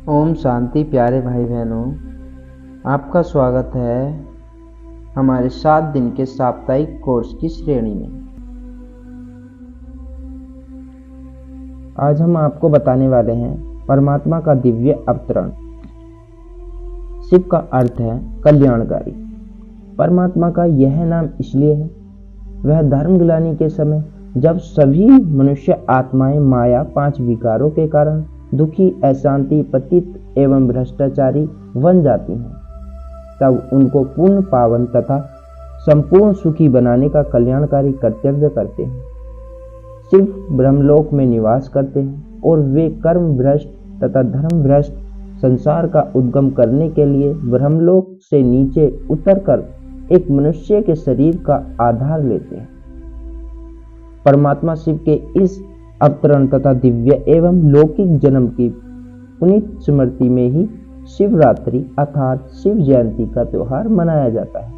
ओम शांति। प्यारे भाई बहनों, आपका स्वागत है हमारे 7 दिन के साप्ताहिक कोर्स की श्रेणी में। आज हम आपको बताने वाले हैं परमात्मा का दिव्य अवतरण। शिव का अर्थ है कल्याणकारी। परमात्मा का यह नाम इसलिए है, वह धर्म गिलानी के समय जब सभी मनुष्य आत्माएं माया 5 विकारों के कारण दुखी, अशांति, पतित एवं भ्रष्टाचारी बन जाती हैं, तब उनको पूर्ण पावन तथा संपूर्ण सुखी बनाने का कल्याणकारी कर्तव्य करते हैं। शिव ब्रह्मलोक में निवास करते हैं और वे कर्म भ्रष्ट तथा धर्म भ्रष्ट संसार का उद्गम करने के लिए ब्रह्मलोक से नीचे उतरकर एक मनुष्य के शरीर का आधार लेते हैं। परमात्मा शिव के इस अवतरण तथा दिव्य एवं लौकिक जन्म की पुनीत स्मृति में ही शिवरात्रि अर्थात शिव जयंती का त्योहार मनाया जाता है।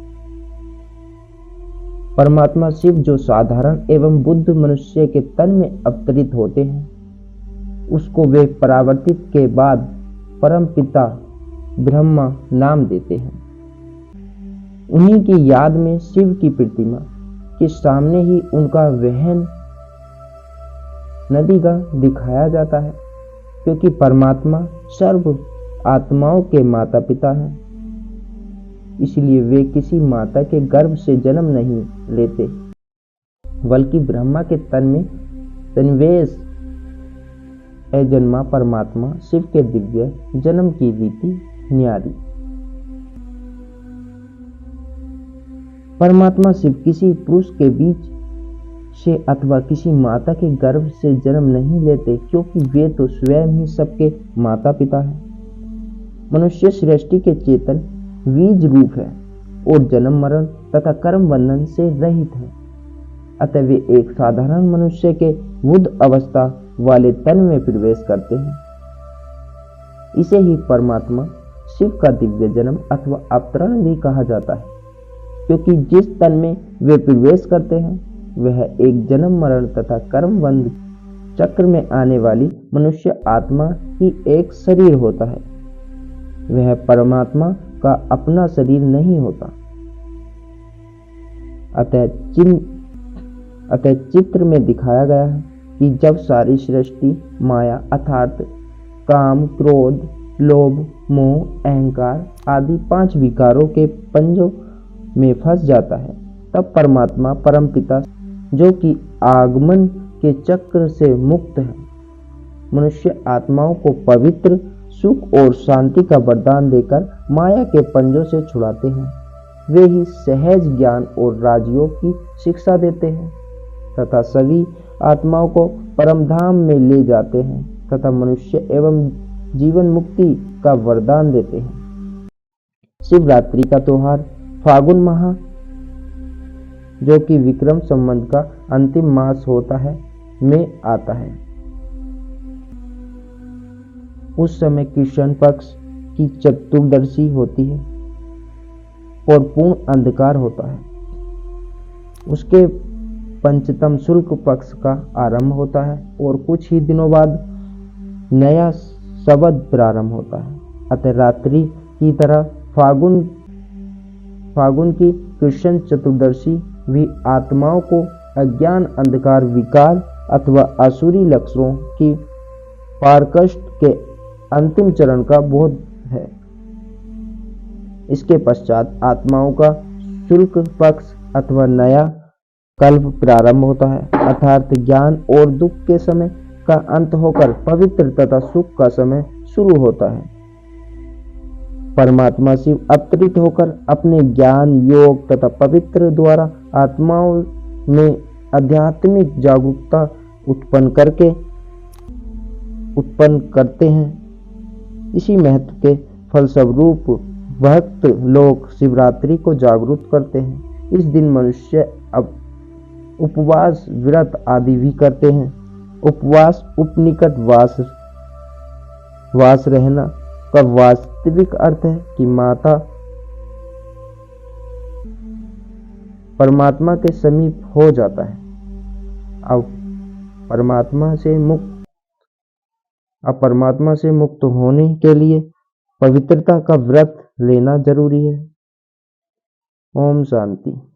परमात्मा शिव जो साधारण एवं बुद्ध मनुष्य के तन में अवतरित होते हैं, उसको वे परावर्तित के बाद परम पिता ब्रह्मा नाम देते हैं। उन्हीं की याद में शिव की प्रतिमा के सामने ही उनका वहन नदी का दिखाया जाता है, क्योंकि परमात्मा सर्व आत्माओं के माता पिता हैं। इसलिए वे किसी माता के गर्भ से जन्म नहीं लेते, बल्कि ब्रह्मा के तन में सन्निवेश अजन्मा परमात्मा शिव के दिव्य जन्म की रीति न्यारी। परमात्मा शिव किसी पुरुष के बीच से अथवा किसी माता के गर्भ से जन्म नहीं लेते, क्योंकि वे तो स्वयं ही सबके माता पिता हैं। मनुष्य सृष्टि के चेतन बीज रूप है और जन्म मरण तथा कर्म बंधन से रहित है। अतः वे एक साधारण मनुष्य के बुद्ध अवस्था वाले तन में प्रवेश करते हैं। इसे ही परमात्मा शिव का दिव्य जन्म अथवा अवतरण भी कहा जाता है, क्योंकि जिस तन में वे प्रवेश करते हैं वह एक जन्म मरण तथा कर्म बंध चक्र में आने वाली मनुष्य आत्मा ही एक शरीर होता है। वह परमात्मा का अपना शरीर नहीं होता। अतः चित्र में दिखाया गया है कि जब सारी सृष्टि माया अर्थात काम, क्रोध, लोभ, मोह, अहंकार आदि 5 विकारों के पंजों में फंस जाता है, तब परमात्मा परमपिता जो कि आगमन के चक्र से मुक्त है, मनुष्य आत्माओं को पवित्र सुख और शांति का वरदान देकर माया के पंजों से छुड़ाते हैं। वे ही सहज ज्ञान और राजयोग की शिक्षा देते हैं तथा सभी आत्माओं को परमधाम में ले जाते हैं तथा मनुष्य एवं जीवन मुक्ति का वरदान देते हैं। शिवरात्रि का त्योहार फागुन माह, जो कि विक्रम संवत का अंतिम मास होता है, में आता है। उस समय कृष्ण पक्ष की चतुर्दशी होती है और पूर्ण अंधकार होता है। उसके पंचतम शुक्ल पक्ष का आरंभ होता है और कुछ ही दिनों बाद नया शबद प्रारंभ होता है। अतः रात्रि की तरह फागुन की कृष्ण चतुर्दशी भी आत्माओं को अज्ञान, अंधकार, विकार अथवा आसुरी लक्षणों की पारकष्ट के अंतिम चरण का बोध है। इसके पश्चात आत्माओं का शुक्ल पक्ष अथवा नया कल्प प्रारंभ होता है, अर्थात ज्ञान और दुख के समय का अंत होकर पवित्र तथा सुख का समय शुरू होता है। परमात्मा शिव अवतरित होकर अपने ज्ञान, योग तथा पवित्र द्वारा आत्माओं में आध्यात्मिक जागरूकता उत्पन्न करते हैं। इसी महत्व के फलस्वरूप भक्त लोग शिवरात्रि को जागरूक करते हैं। इस दिन मनुष्य अब उपवास, व्रत आदि भी करते हैं। उपवास उपनिकट वास रहना का वास्तविक अर्थ है कि माता परमात्मा के समीप हो जाता है। अब परमात्मा से मुक्त अब परमात्मा से मुक्त होने के लिए पवित्रता का व्रत लेना जरूरी है। ओम शांति।